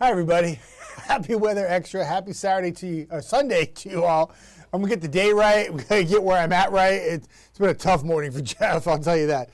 Hi, everybody. Happy Weather Extra. Happy Saturday to you, or Sunday to you all. I'm going to get the day right. I'm going to get where I'm at right. It's been a tough morning for Jeff, I'll tell you that.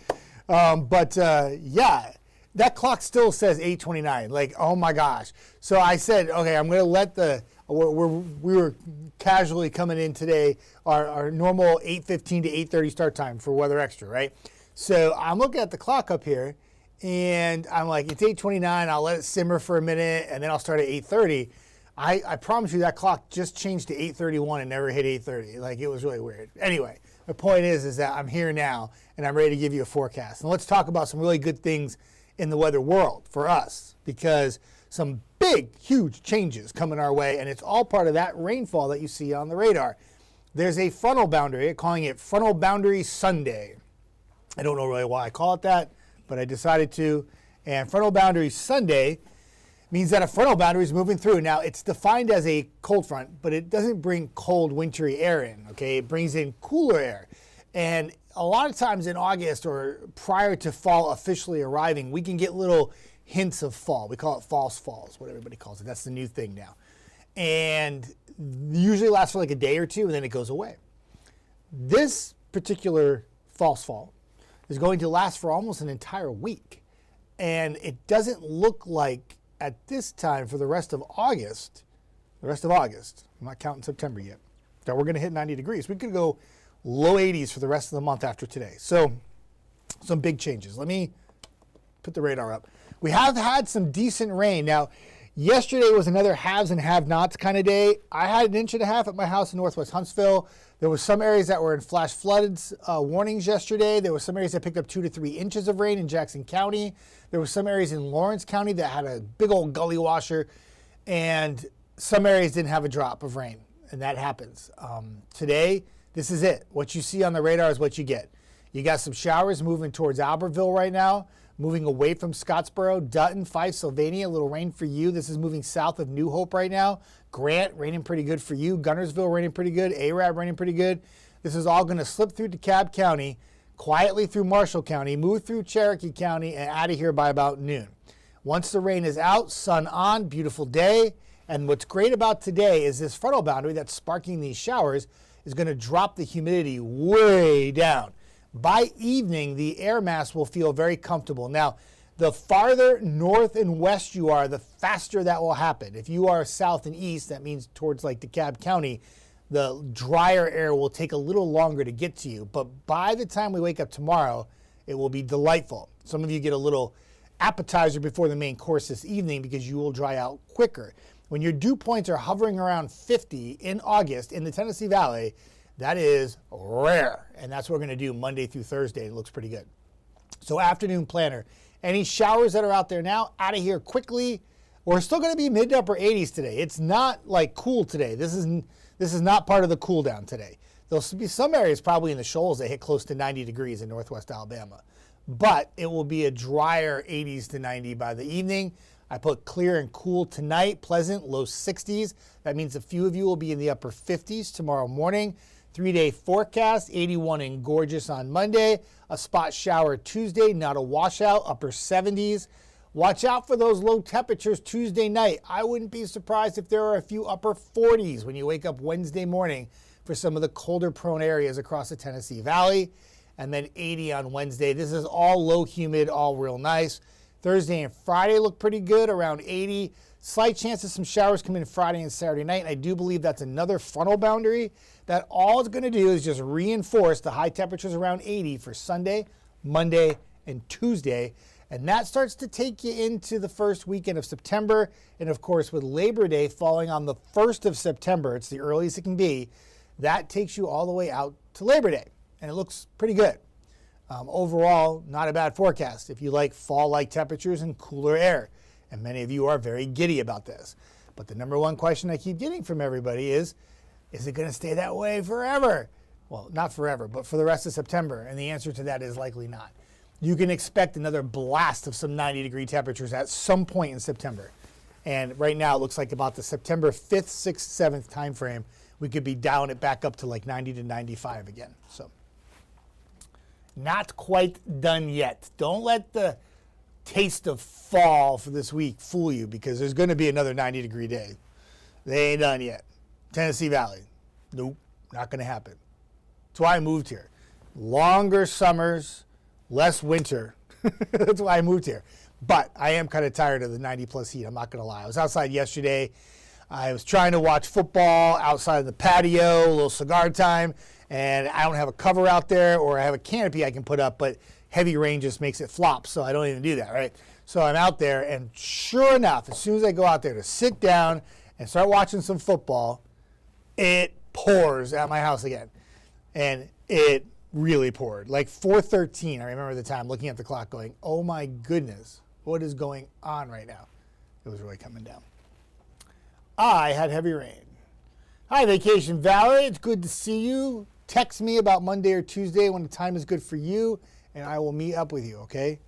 Yeah, that clock still says 8:29. Like, oh my gosh. So I said, okay, I'm going to let we were casually coming in today, our normal 8:15 to 8:30 start time for Weather Extra, right? So I'm looking at the clock up here, and I'm like, it's 8:29. I'll let it simmer for a minute, and then I'll start at 8:30. I promise you that clock just changed to 8:31 and never hit 8:30. Like, it was really weird. Anyway, the point is that I'm here now, and I'm ready to give you a forecast. And let's talk about some really good things in the weather world for us, because some big, huge changes coming our way, and it's all part of that rainfall that you see on the radar. There's a frontal boundary, calling it Frontal Boundary Sunday. I don't know really why I call it that, but I decided to. And Frontal Boundary Sunday means that a frontal boundary is moving through. Now, it's defined as a cold front, but it doesn't bring cold, wintry air in, okay? It brings in cooler air. And a lot of times in August or prior to fall officially arriving, we can get little hints of fall. We call it false falls, what everybody calls it. That's the new thing now. And usually lasts for like a day or two, and then it goes away. This particular false fall is going to last for almost an entire week. And it doesn't look like at this time for the rest of August, I'm not counting September yet, that we're going to hit 90 degrees. We could go low 80s for the rest of the month after today. So some big changes. Let me put the radar up. We have had some decent rain. Now, yesterday was another haves and have-nots kind of day. I had 1.5 inches at my house in northwest Huntsville. There were some areas that were in flash floods warnings yesterday. There were some areas that picked up 2 to 3 inches of rain in Jackson County. There were some areas in Lawrence County that had a big old gully washer, and some areas didn't have a drop of rain, and that happens. Today, this is it. What you see on the radar is what you get. You got some showers moving towards Albertville right now, moving away from Scottsboro, Dutton, Fife, Sylvania, a little rain for you. This is moving south of New Hope right now. Grant, raining pretty good for you. Gunnersville, raining pretty good. Arab, raining pretty good. This is all going to slip through DeKalb County, quietly through Marshall County, move through Cherokee County, and out of here by about noon. Once the rain is out, sun on, beautiful day. And what's great about today is this frontal boundary that's sparking these showers is going to drop the humidity way down. By evening, the air mass will feel very comfortable. Now, the farther north and west you are, the faster that will happen. If you are south and east, that means towards like DeKalb County, the drier air will take a little longer to get to you. But by the time we wake up tomorrow, it will be delightful. Some of you get a little appetizer before the main course this evening because you will dry out quicker. When your dew points are hovering around 50 in August in the Tennessee Valley, that is rare. And that's what we're going to do Monday through Thursday. It looks pretty good. So afternoon planner. Any showers that are out there now, out of here quickly. We're still going to be mid to upper 80s today. It's not like cool today. This is not part of the cool down today. There'll be some areas probably in the shoals that hit close to 90 degrees in northwest Alabama. But it will be a drier 80s to 90 by the evening. I put clear and cool tonight, pleasant, low 60s. That means a few of you will be in the upper 50s tomorrow morning. 3-day forecast, 81 and gorgeous on Monday. A spot shower Tuesday, not a washout, upper 70s. Watch out for those low temperatures Tuesday night. I wouldn't be surprised if there are a few upper 40s when you wake up Wednesday morning for some of the colder prone areas across the Tennessee Valley. And then 80 on Wednesday. This is all low humid, all real nice. Thursday and Friday look pretty good, around 80. Slight chance of some showers come in Friday and Saturday night. And I do believe that's another frontal boundary that all it's going to do is just reinforce the high temperatures around 80 for Sunday, Monday, and Tuesday. And that starts to take you into the first weekend of September. And of course, with Labor Day falling on the 1st of September, it's the earliest it can be, that takes you all the way out to Labor Day. And it looks pretty good. Overall, not a bad forecast if you like fall-like temperatures and cooler air. And many of you are very giddy about this. But the number one question I keep getting from everybody is it going to stay that way forever? Well, not forever, but for the rest of September. And the answer to that is likely not. You can expect another blast of some 90-degree temperatures at some point in September. And right now it looks like about the September 5th, 6th, 7th time frame, we could be down it back up to like 90 to 95 again. So not quite done yet. Don't let the taste of fall for this week fool you, because there's going to be another 90-degree day. They ain't done yet. Tennessee Valley. Nope, not going to happen. That's why I moved here. Longer summers, less winter. That's why I moved here. But I am kind of tired of the 90-plus heat. I'm not going to lie. I was outside yesterday. I was trying to watch football outside of the patio, a little cigar time, and I don't have a cover out there, or I have a canopy I can put up, but heavy rain just makes it flop, so I don't even do that, right? So I'm out there, and sure enough, as soon as I go out there to sit down and start watching some football, it pours at my house again. And it really poured. Like 4:13, I remember the time, looking at the clock going, oh my goodness, what is going on right now? It was really coming down. I had heavy rain. Hi, Vacation Valley. It's good to see you. Text me about Monday or Tuesday when the time is good for you, and I will meet up with you, okay?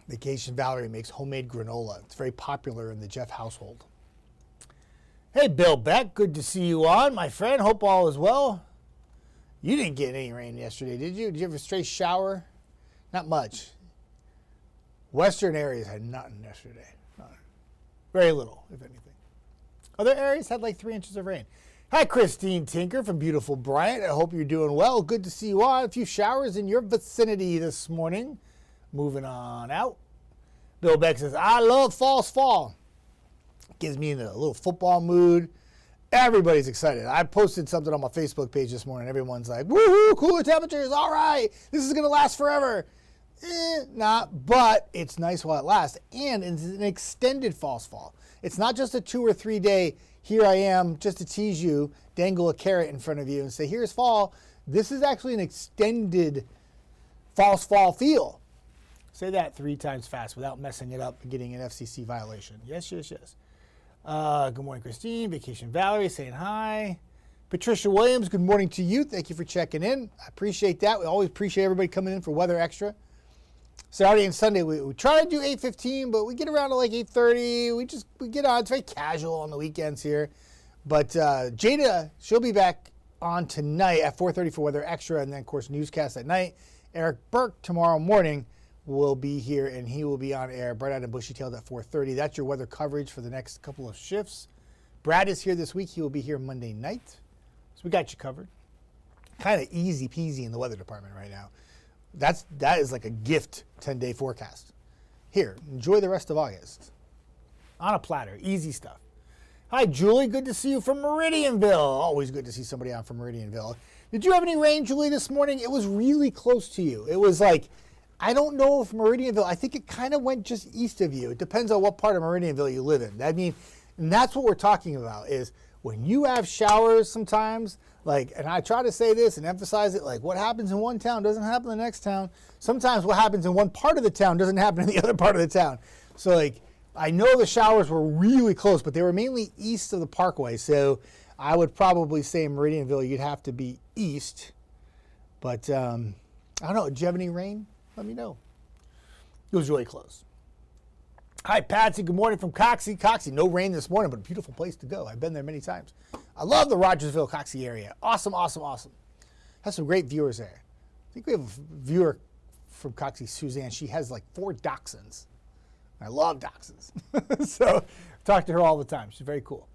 Vacation Valerie makes homemade granola. It's very popular in the Jeff household. Hey, Bill Beck. Good to see you on, my friend. Hope all is well. You didn't get any rain yesterday, did you? Did you have a straight shower? Not much. Western areas had nothing yesterday. Very little, if anything. Other areas had like 3 inches of rain. Hi, Christine Tinker from beautiful Bryant. I hope you're doing well. Good to see you on. A few showers in your vicinity this morning. Moving on out. Bill Beck says, I love false fall. Gives me in a little football mood. Everybody's excited. I posted something on my Facebook page this morning. Everyone's like, woohoo, cooler temperatures. All right. This is going to last forever. Not, but it's nice while it lasts, and it's an extended false fall. It's not just a 2 or 3 day, here I am just to tease you, dangle a carrot in front of you and say, here's fall. This is actually an extended false fall feel. Say that 3 times fast without messing it up and getting an FCC violation. Yes, yes, yes. Good morning, Christine. Vacation Valerie saying hi. Patricia Williams, good morning to you. Thank you for checking in. I appreciate that. We always appreciate everybody coming in for Weather Extra. Saturday and Sunday, we try to do 8:15, but we get around to like 8:30. We get on. It's very casual on the weekends here. But Jada, she'll be back on tonight at 4:30 for Weather Extra, and then, of course, newscast at night. Eric Burke tomorrow morning will be here, and he will be on air bright-eyed and bushy-tailed at 4:30. That's your weather coverage for the next couple of shifts. Brad is here this week. He will be here Monday night. So we got you covered. Kind of easy peasy in the weather department right now. That is like a gift 10-day forecast. Here, enjoy the rest of August. On a platter, easy stuff. Hi, Julie. Good to see you from Meridianville. Always good to see somebody on from Meridianville. Did you have any rain, Julie, this morning? It was really close to you. It was like, I don't know if Meridianville, I think it kind of went just east of you. It depends on what part of Meridianville you live in. I mean, and that's what we're talking about is when you have showers sometimes, like, and I try to say this and emphasize it, like what happens in one town doesn't happen in the next town. Sometimes what happens in one part of the town doesn't happen in the other part of the town. So like, I know the showers were really close, but they were mainly east of the Parkway. So I would probably say in Meridianville, you'd have to be east. But I don't know, did you have any rain? Let me know. It was really close. Hi, Patsy. Good morning from Coxie. Coxie, no rain this morning, but a beautiful place to go. I've been there many times. I love the Rogersville, Coxie area. Awesome, awesome, awesome. Has some great viewers there. I think we have a viewer from Coxie, Suzanne. She has like 4 dachshunds. I love dachshunds. So talk to her all the time. She's very cool.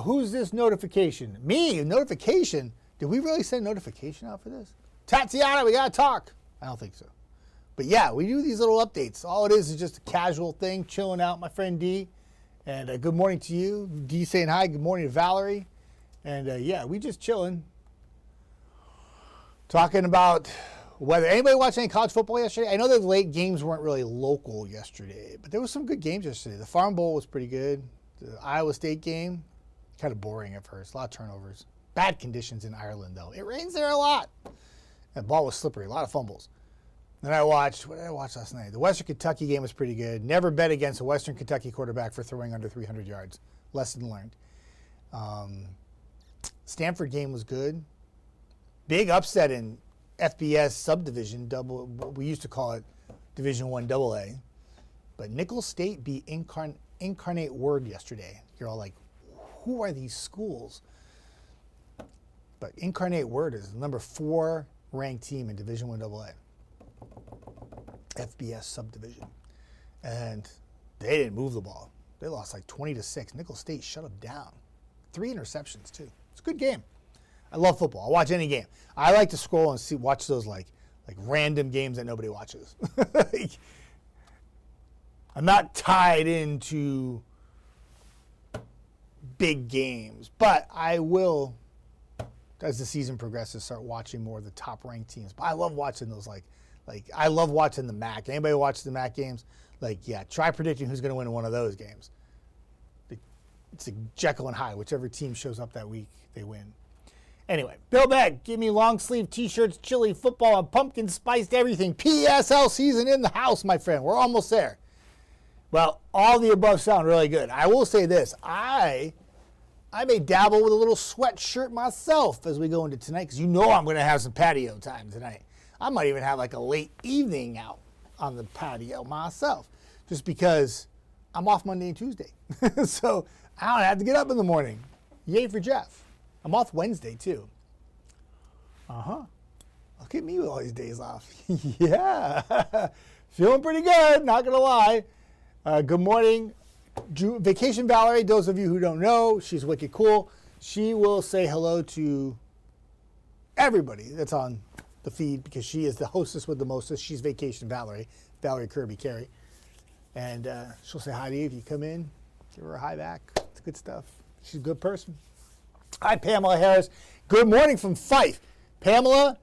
Who's this notification? Me? Notification? Did we really send a notification out for this? Tatiana, we got to talk. I don't think so. But yeah, we do these little updates. All it is just a casual thing, chilling out, my friend D. And good morning to you. D saying hi. Good morning to Valerie. And yeah, we just chilling. Talking about weather. Anybody watch any college football yesterday? I know the late games weren't really local yesterday, but there was some good games yesterday. The Farm Bowl was pretty good. The Iowa State game, kind of boring at first. A lot of turnovers. Bad conditions in Ireland, though. It rains there a lot. The ball was slippery. A lot of fumbles. Then what did I watch last night? The Western Kentucky game was pretty good. Never bet against a Western Kentucky quarterback for throwing under 300 yards. Lesson learned. Stanford game was good. Big upset in FBS subdivision, we used to call it Division I AA. But Nicholls State beat Incarnate Word yesterday. You're all like, who are these schools? But Incarnate Word is the number 4 ranked team in Division I AA. FBS subdivision. And they didn't move the ball. They lost like 20-6. Nicholls State shut them down. 3 interceptions, too. It's a good game. I love football. I'll watch any game. I like to scroll and watch those like random games that nobody watches. I'm not tied into big games, but I will, as the season progresses, start watching more of the top-ranked teams. But I love watching those, like I love watching the MAC. Anybody watch the MAC games? Try predicting who's going to win one of those games. It's a Jekyll and Hyde. Whichever team shows up that week, they win. Anyway, Bill Beck, give me long sleeve t-shirts, chili, football, and pumpkin spiced everything. PSL season in the house, my friend. We're almost there. Well, all the above sound really good. I will say this. I may dabble with a little sweatshirt myself as we go into tonight, because you know I'm going to have some patio time tonight. I might even have like a late evening out on the patio myself, just because I'm off Monday and Tuesday. So I don't have to get up in the morning. Yay for Jeff. I'm off Wednesday, too. Look at me with all these days off. Yeah. Feeling pretty good, not going to lie. Good morning. Vacation Valerie, those of you who don't know, she's wicked cool. She will say hello to everybody that's on the feed, because she is the hostess with the mostest. She's Vacation Valerie, Valerie Kirby Carey. And she'll say hi to you if you come in. Give her a hi back. It's good stuff. She's a good person. Hi, Pamela Harris. Good morning from Fife. Pamela,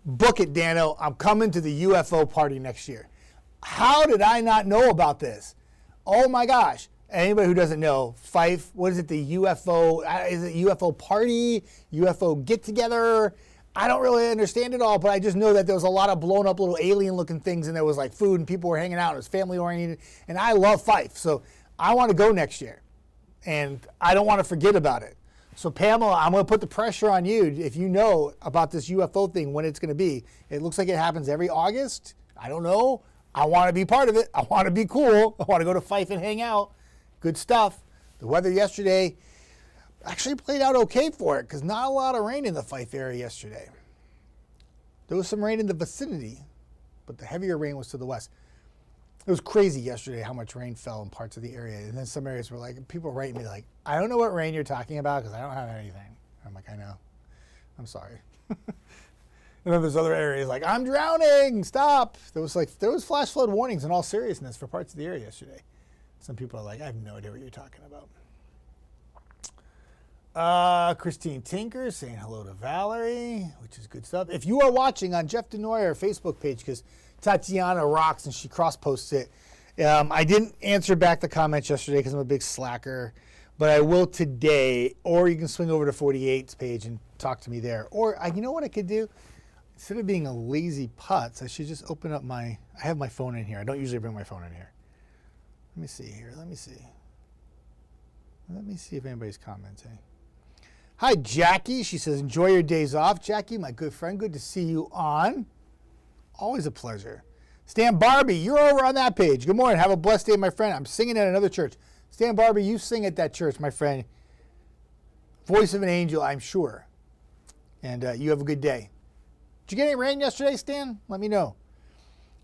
book it, Dano. I'm coming to the UFO party next year. How did I not know about this? Oh, my gosh. Anybody who doesn't know, Fife, what is it, the UFO, is it UFO party, UFO get-together? I don't really understand it all, but I just know that there was a lot of blown-up little alien-looking things, and there was like food, and people were hanging out, and it was family-oriented, and I love Fife. So I want to go next year, and I don't want to forget about it. So, Pamela, I'm going to put the pressure on you. If you know about this UFO thing, when it's going to be, it looks like it happens every August. I don't know. I want to be part of it. I want to be cool. I want to go to Fife and hang out. Good stuff. The weather yesterday actually played out okay for it, because not a lot of rain in the Fife area yesterday. There was some rain in the vicinity, but the heavier rain was to the west. It was crazy yesterday how much rain fell in parts of the area. And then some areas were like, people were writing me like, I don't know what rain you're talking about because I don't have anything. I'm like, I know. I'm sorry. And then there's other areas like, I'm drowning, stop. There was flash flood warnings in all seriousness for parts of the area yesterday. Some people are like, I have no idea what you're talking about. Christine Tinker saying hello to Valerie, which is good stuff. If you are watching on Jeff Desnoyers Facebook page, because Tatiana rocks and she cross-posts it. I didn't answer back the comments yesterday because I'm a big slacker, but I will today, or you can swing over to 48's page and talk to me there. Or you know what I could do? Instead of being a lazy putz, I should just open up I have my phone in here. I don't usually bring my phone in here. Let me see here. Let me see if anybody's commenting. Hi, Jackie. She says, enjoy your days off. Jackie, my good friend, good to see you on. Always a pleasure. Stan Barbie, you're over on that page. Good morning. Have a blessed day, my friend. I'm singing at another church. Stan Barbie, you sing at that church, my friend. Voice of an angel, I'm sure. And you have a good day. Did you get any rain yesterday, Stan? Let me know.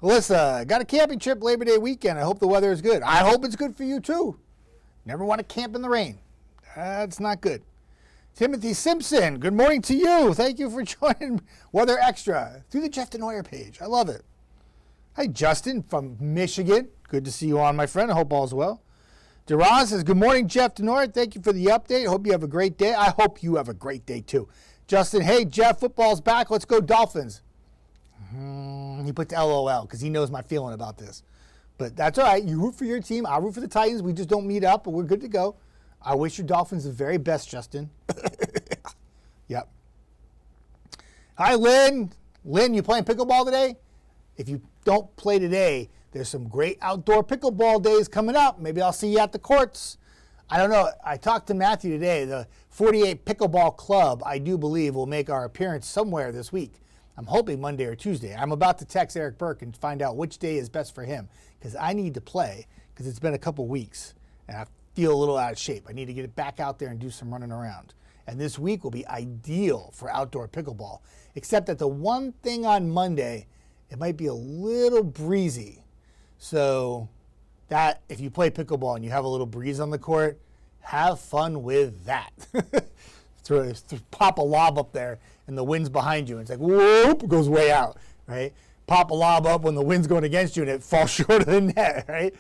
Alyssa, got a camping trip Labor Day weekend. I hope the weather is good. I hope it's good for you, too. Never want to camp in the rain. That's not good. Timothy Simpson, good morning to you. Thank you for joining Weather Extra through the Jeff Desnoyers page. I love it. Hi, Justin from Michigan. Good to see you on, my friend. I hope all's well. Duran says, good morning, Jeff Desnoyers. Thank you for the update. Hope you have a great day. I hope you have a great day, too. Justin, hey, Jeff, football's back. Let's go Dolphins. He puts LOL because he knows my feeling about this. But that's all right. You root for your team. I root for the Titans. We just don't meet up, but we're good to go. I wish your Dolphins the very best, Justin. Yep. Hi, Lynn. Lynn, you playing pickleball today? If you don't play today, there's some great outdoor pickleball days coming up. Maybe I'll see you at the courts. I don't know. I talked to Matthew today. The 48 Pickleball Club, I do believe, will make our appearance somewhere this week. I'm hoping Monday or Tuesday. I'm about to text Eric Burke and find out which day is best for him, because I need to play, because it's been a couple weeks, and I feel a little out of shape. I need to get it back out there and do some running around. And this week will be ideal for outdoor pickleball, except that the one thing on Monday it might be a little breezy. So that if you play pickleball and you have a little breeze on the court, have fun with that. Pop a lob up there and the wind's behind you. And it's like, whoop, it goes way out, right? Pop a lob up when the wind's going against you and it falls short of the net, right?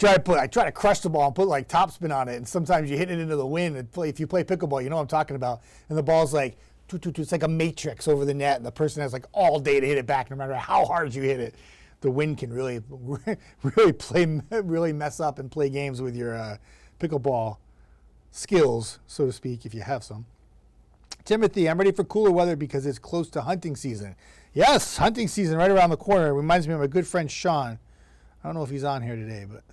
I try to crush the ball and put like topspin on it, and sometimes you hit it into the wind. And if you play pickleball, you know what I'm talking about. And the ball's like, it's like a matrix over the net, and the person has like all day to hit it back, no matter how hard you hit it. The wind can really mess up and play games with your pickleball skills, so to speak, if you have some. Timothy, I'm ready for cooler weather because it's close to hunting season. Yes, hunting season right around the corner. It reminds me of my good friend Sean. I don't know if he's on here today, but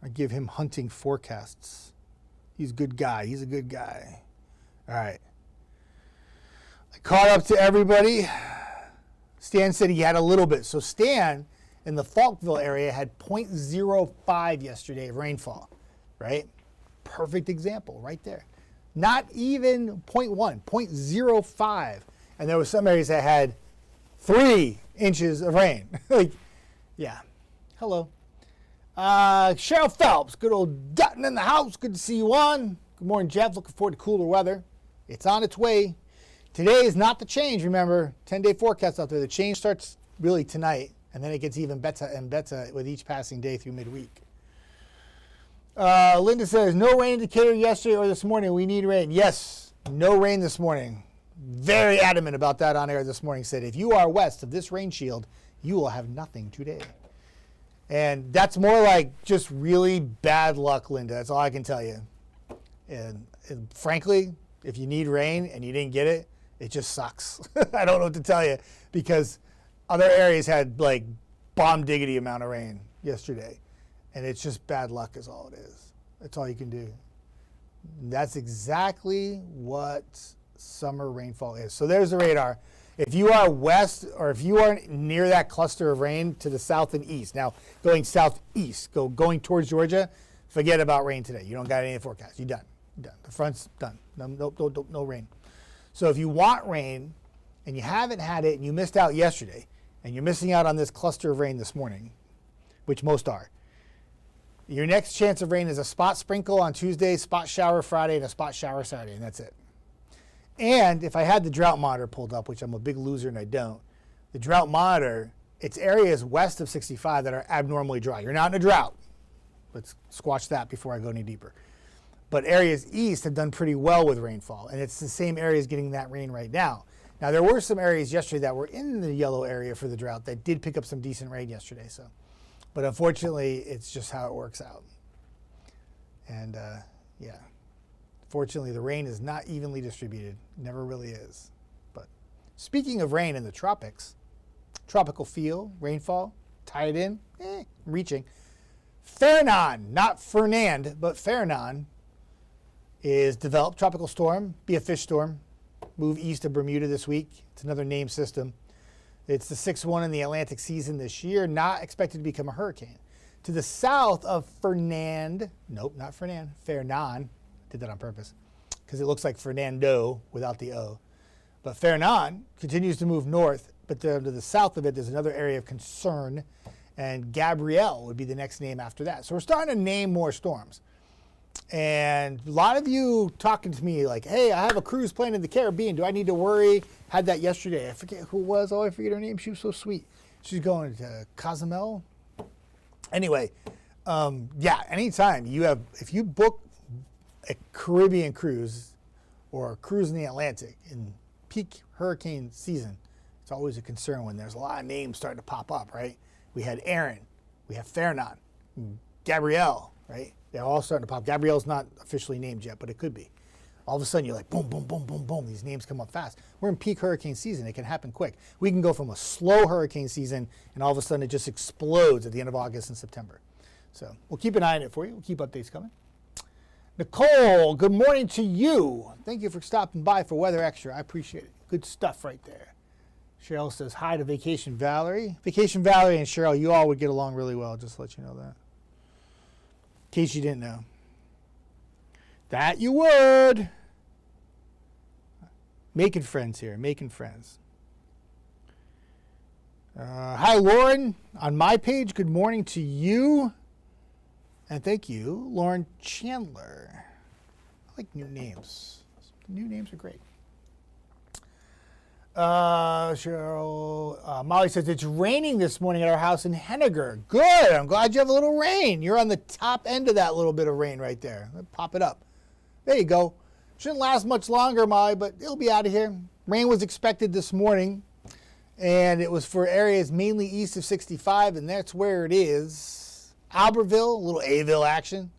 I give him hunting forecasts. He's a good guy. He's a good guy. All right. I caught up to everybody. Stan said he had a little bit. So Stan in the Falkville area had 0.05 yesterday of rainfall, right? Perfect example right there. Not even 0.1, 0.05. And there were some areas that had 3 inches of rain. Like, yeah. Hello. Cheryl Phelps, good old Dutton in the house. Good to see you on. Good morning, Jeff. Looking forward to cooler weather. It's on its way. Today is not the change, remember. 10-day forecast out there. The change starts really tonight, and then it gets even better and better with each passing day through midweek. Linda says, no rain indicator yesterday or this morning. We need rain. Yes, no rain this morning. Very adamant about that on air this morning. Said, if you are west of this rain shield, you will have nothing today. And that's more like just really bad luck, Linda. That's all I can tell you. And frankly, if you need rain and you didn't get it, it just sucks. I don't know what to tell you, because other areas had like bomb diggity amount of rain yesterday. And it's just bad luck is all it is. That's all you can do. That's exactly what summer rainfall is. So there's the radar. If you are west, or if you are near that cluster of rain to the south and east, now going southeast, going towards Georgia, forget about rain today. You don't got any forecast. You're done. You're done. The front's done. No rain. So if you want rain and you haven't had it and you missed out yesterday, and you're missing out on this cluster of rain this morning, which most are, your next chance of rain is a spot sprinkle on Tuesday, spot shower Friday, and a spot shower Saturday, and that's it. And if I had the drought monitor pulled up, which I'm a big loser and I don't, the drought monitor, it's areas west of 65 that are abnormally dry. You're not in a drought. Let's squash that before I go any deeper. But areas east have done pretty well with rainfall, and it's the same areas getting that rain right now. Now, there were some areas yesterday that were in the yellow area for the drought that did pick up some decent rain yesterday. But unfortunately, it's just how it works out. And yeah. Fortunately, the rain is not evenly distributed. Never really is. But speaking of rain in the tropics, tropical feel, rainfall, tie it in, reaching. Fernan, not Fernand, but Fernan is developed tropical storm, be a fish storm, move east of Bermuda this week. It's another named system. It's the 6th one in the Atlantic season this year, not expected to become a hurricane. To the south of Fernan, did that on purpose, because it looks like Fernando without the O. But Fernan continues to move north, but to the south of it, there's another area of concern, and Gabrielle would be the next name after that. So we're starting to name more storms. And a lot of you talking to me like, hey, I have a cruise planned in the Caribbean. Do I need to worry? Had that yesterday. I forget who it was. Oh, I forget her name. She was so sweet. She's going to Cozumel. Anyway, yeah, anytime if you book a Caribbean cruise or a cruise in the Atlantic in peak hurricane season, it's always a concern when there's a lot of names starting to pop up, right? We had Aaron, we have Fernan, Gabrielle, right? They're all starting to pop. Gabrielle's not officially named yet, but it could be. All of a sudden, you're like, boom, boom, boom, boom, boom. These names come up fast. We're in peak hurricane season. It can happen quick. We can go from a slow hurricane season, and all of a sudden, it just explodes at the end of August and September. So we'll keep an eye on it for you. We'll keep updates coming. Nicole, good morning to you. Thank you for stopping by for Weather Extra. I appreciate it. Good stuff right there. Cheryl says hi to Vacation Valerie. Vacation Valerie and Cheryl, you all would get along really well, just to let you know that. In case you didn't know. That you would. Making friends here, making friends. Hi, Lauren. On my page, good morning to you. And thank you, Lauren Chandler. I like new names. New names are great. Cheryl, Molly says, it's raining this morning at our house in Henniger. Good. I'm glad you have a little rain. You're on the top end of that little bit of rain right there. Pop it up. There you go. Shouldn't last much longer, Molly, but it'll be out of here. Rain was expected this morning, and it was for areas mainly east of 65, and that's where it is. Albertville, a little Aville action.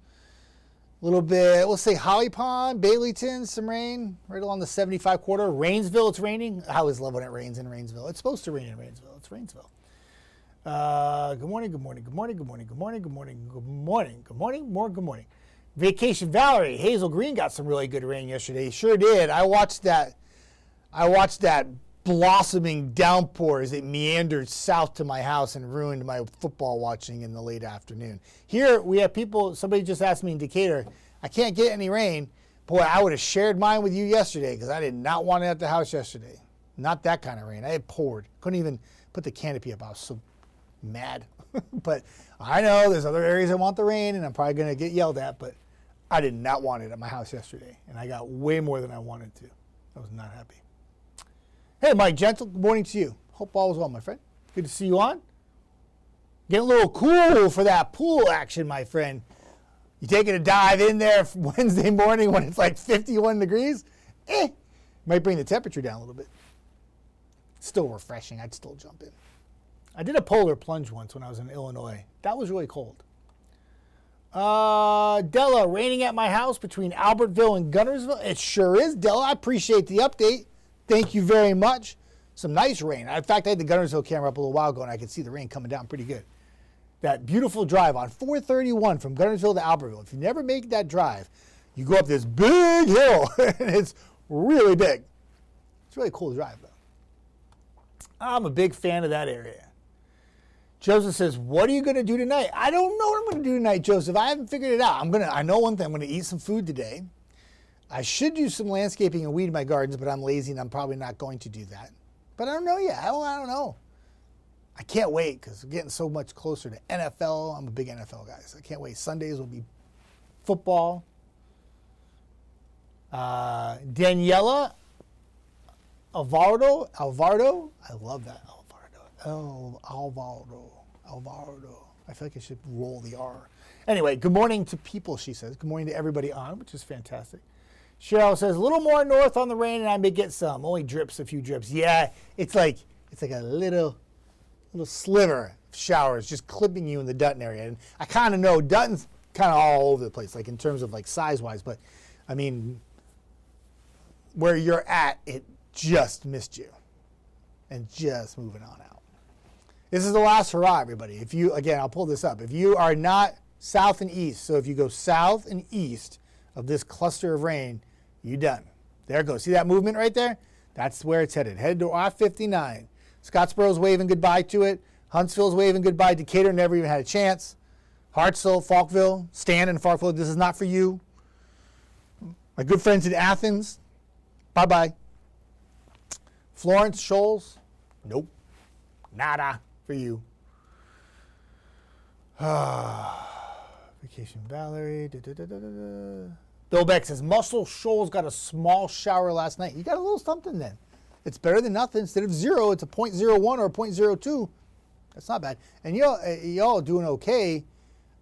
A little bit, we'll say Holly Pond, Baileyton, some rain, right along the 75 quarter. Rainsville, it's raining. I always love when it rains in Rainsville. It's supposed to rain in Rainsville. It's Rainsville. Good morning, good morning, good morning, good morning, good morning, good morning, good morning, good morning, more good morning. Vacation Valerie, Hazel Green got some really good rain yesterday. Sure did. I watched that blossoming downpour as it meandered south to my house and ruined my football watching in the late afternoon. Here we have people, somebody just asked me in Decatur, I can't get any rain. Boy, I would have shared mine with you yesterday because I did not want it at the house yesterday. Not that kind of rain. I had poured. Couldn't even put the canopy up. I was so mad. But I know there's other areas that want the rain and I'm probably going to get yelled at, but I did not want it at my house yesterday. And I got way more than I wanted to. I was not happy. Hey, Mike Gentle, good morning to you. Hope all is well, my friend. Good to see you on. Getting a little cool for that pool action, my friend. You taking a dive in there Wednesday morning when it's like 51 degrees? Might bring the temperature down a little bit. Still refreshing. I'd still jump in. I did a polar plunge once when I was in Illinois. That was really cold. Della, raining at my house between Albertville and Gunnersville. It sure is, Della. I appreciate the update. Thank you very much. Some nice rain. In fact, I had the Gunnersville camera up a little while ago, and I could see the rain coming down pretty good. That beautiful drive on 431 from Gunnersville to Albertville. If you never make that drive, you go up this big hill, and it's really big. It's really cool to drive, though. I'm a big fan of that area. Joseph says, what are you going to do tonight? I don't know what I'm going to do tonight, Joseph. I haven't figured it out. I know one thing. I'm going to eat some food today. I should do some landscaping and weed my gardens, but I'm lazy and I'm probably not going to do that. But I don't know yet. I don't know. I can't wait because we're getting so much closer to NFL. I'm a big NFL guy, so I can't wait. Sundays will be football. Daniela Alvarado. I love that. Alvarado. I feel like I should roll the R. Anyway, good morning to people, she says. Good morning to everybody on, which is fantastic. Cheryl says, a little more north on the rain and I may get some. Only drips, a few drips. Yeah, it's like a little sliver of showers just clipping you in the Dutton area. And I kind of know Dutton's kind of all over the place, like in terms of like size-wise. But, I mean, where you're at, it just missed you. And just moving on out. This is the last hurrah, everybody. If you, again, I'll pull this up. If you are not south and east, so if you go south and east of this cluster of rain, you're done. There it goes. See that movement right there? That's where it's headed. Headed to I-59. Scottsboro's waving goodbye to it. Huntsville's waving goodbye. Decatur never even had a chance. Hartsville, Falkville, Stan and Falkville, this is not for you. My good friends in Athens, bye-bye. Florence, Shoals, nope. Nada for you. Vacation Valerie. Bill Beck says, Muscle Shoals got a small shower last night. You got a little something then. It's better than nothing. Instead of 0, it's a 0.01 or a 0.02. That's not bad. And y'all doing okay.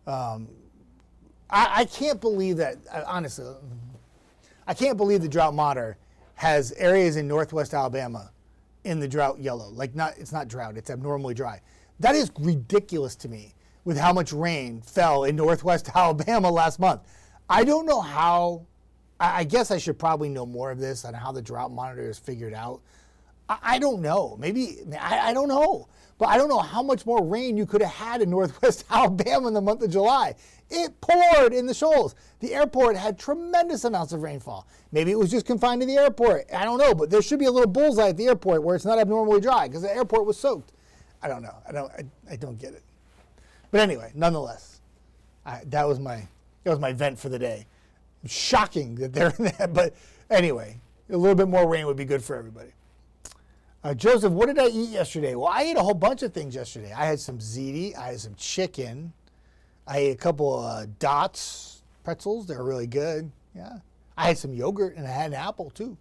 I can't believe that, honestly, I can't believe the drought monitor has areas in northwest Alabama in the drought yellow. It's not drought, it's abnormally dry. That is ridiculous to me with how much rain fell in northwest Alabama last month. I don't know how, I guess I should probably know more of this on how the drought monitor is figured out. I don't know. Maybe, I don't know. But I don't know how much more rain you could have had in northwest Alabama in the month of July. It poured in the Shoals. The airport had tremendous amounts of rainfall. Maybe it was just confined to the airport. I don't know. But there should be a little bullseye at the airport where it's not abnormally dry because the airport was soaked. I don't know. I don't get it. But anyway, nonetheless, that was my vent for the day. Shocking that they're in that. But anyway, a little bit more rain would be good for everybody. Joseph, what did I eat yesterday? Well, I ate a whole bunch of things yesterday. I had some ziti. I had some chicken. I ate a couple of Dots pretzels. They're really good. Yeah. I had some yogurt, and I had an apple, too.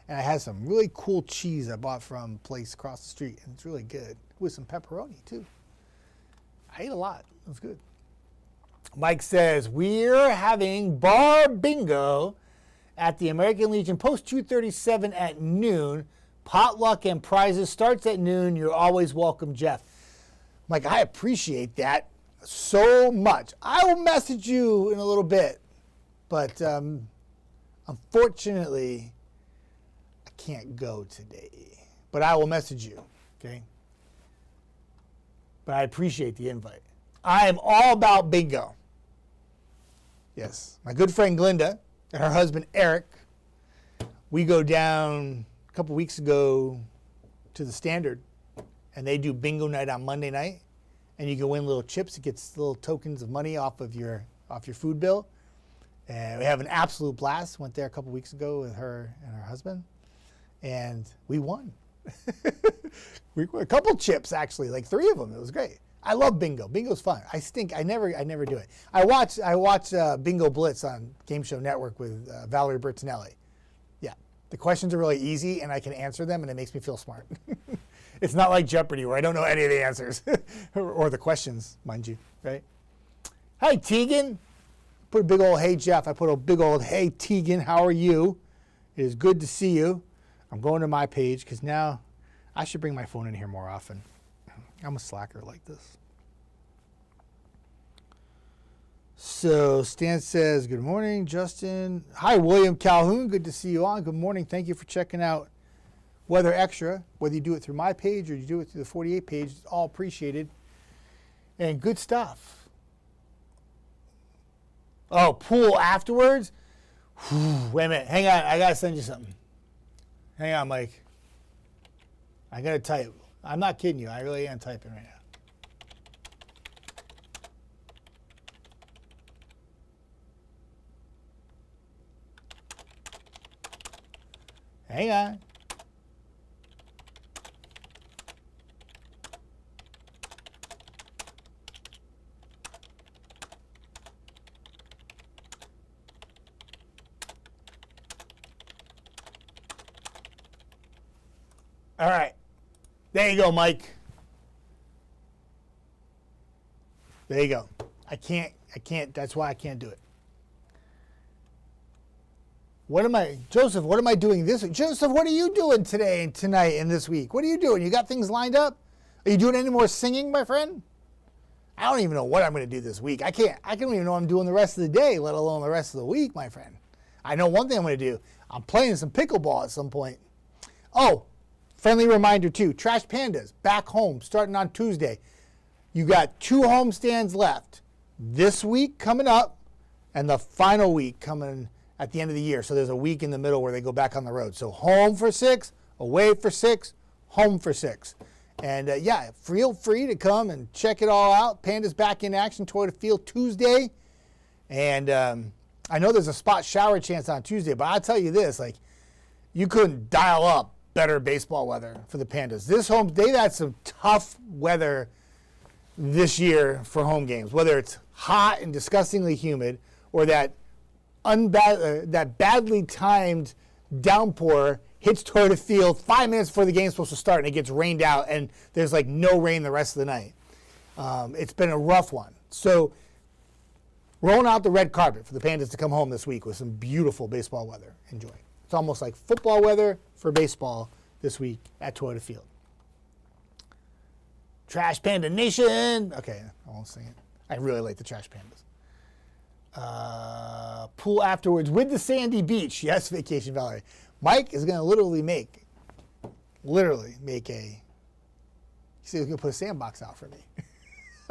And I had some really cool cheese I bought from a place across the street, and it's really good, with some pepperoni, too. I ate a lot. It was good. Mike says, we're having bar bingo at the American Legion Post 237 at noon. Potluck and prizes starts at noon. You're always welcome, Jeff. Mike, I appreciate that so much. I will message you in a little bit, but unfortunately, I can't go today. But I will message you, okay? But I appreciate the invite. I am all about bingo. Yes, my good friend Glinda and her husband Eric, we go down a couple weeks ago to the Standard, and they do bingo night on Monday night, and you can win little chips. It gets little tokens of money off your food bill, and we have an absolute blast. Went there a couple weeks ago with her and her husband, and we won. We won a couple chips actually, like 3 of them. It was great. I love bingo. Bingo's fun. I never do it. I watch Bingo Blitz on Game Show Network with Valerie Bertinelli. Yeah, the questions are really easy, and I can answer them, and it makes me feel smart. It's not like Jeopardy where I don't know any of the answers or the questions, mind you, right? Hi, Tegan. Put a big old hey, Jeff. I put a big old hey, Tegan. How are you? It is good to see you. I'm going to my page because now I should bring my phone in here more often. I'm a slacker like this. So Stan says, good morning, Justin. Hi, William Calhoun. Good to see you on. Good morning. Thank you for checking out Weather Extra. Whether you do it through my page or you do it through the 48 page, it's all appreciated. And good stuff. Oh, pool afterwards? Whew, wait a minute. Hang on. I got to send you something. Hang on, Mike. I got to type. I'm not kidding you. I really am typing right now. Hang on. All right. There you go, Mike. There you go. I can't, that's why I can't do it. Joseph, what am I doing this week? Joseph, what are you doing today and tonight and this week? What are you doing? You got things lined up? Are you doing any more singing, my friend? I don't even know what I'm going to do this week. I don't even know what I'm doing the rest of the day, let alone the rest of the week, my friend. I know one thing I'm going to do. I'm playing some pickleball at some point. Oh, friendly reminder too, Trash Pandas, back home, starting on Tuesday. You got 2 homestands left. This week coming up, and the final week coming at the end of the year. So there's a week in the middle where they go back on the road. So home for 6, away for 6, home for 6. And yeah, feel free to come and check it all out. Pandas back in action, Toyota Field Tuesday. And I know there's a spot shower chance on Tuesday, but I'll tell you this, like, you couldn't dial up better baseball weather for the Pandas. They've had some tough weather this year for home games, whether it's hot and disgustingly humid or that badly timed downpour hits Toyota Field 5 minutes before the game's supposed to start and it gets rained out and there's like no rain the rest of the night. It's been a rough one. So rolling out the red carpet for the Pandas to come home this week with some beautiful baseball weather. Enjoy. It's almost like football weather for baseball this week at Toyota Field. Trash Panda Nation. Okay, I won't sing it. I really like the Trash Pandas. Pool afterwards with the sandy beach. Yes, Vacation Valerie. Mike is going to literally make he said he was going to put a sandbox out for me.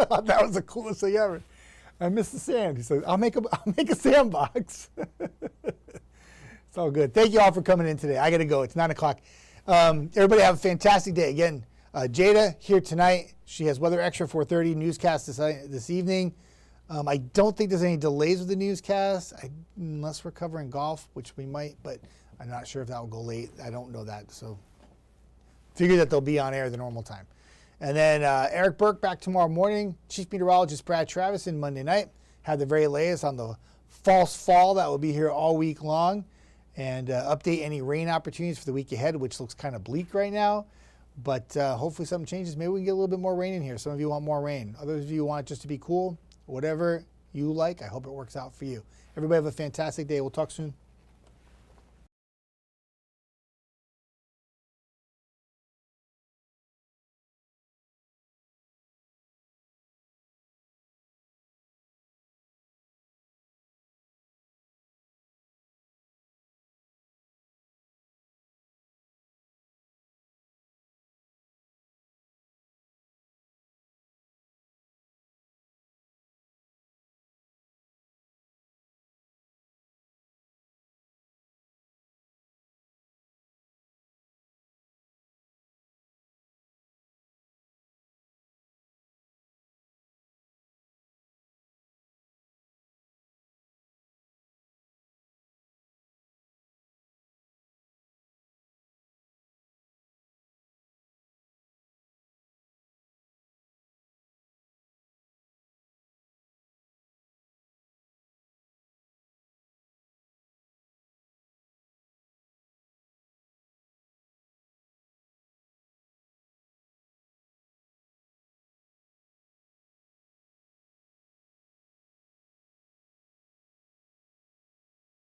I thought that was the coolest thing ever. I miss the sand. He said, I'll make a sandbox. It's all good. Thank you all for coming in today. I got to go. It's 9 o'clock. Everybody have a fantastic day. Again, Jada here tonight. She has Weather Extra 4:30 newscast this evening. I don't think there's any delays with the newscast, unless we're covering golf, which we might, but I'm not sure if that will go late. I don't know that. So figure that they'll be on air the normal time. And then Eric Burke back tomorrow morning. Chief Meteorologist Brad Travis in Monday night. Have the very latest on the false fall that will be here all week long. And update any rain opportunities for the week ahead, which looks kind of bleak right now. But hopefully something changes. Maybe we can get a little bit more rain in here. Some of you want more rain. Others of you want it just to be cool. Whatever you like, I hope it works out for you. Everybody have a fantastic day. We'll talk soon.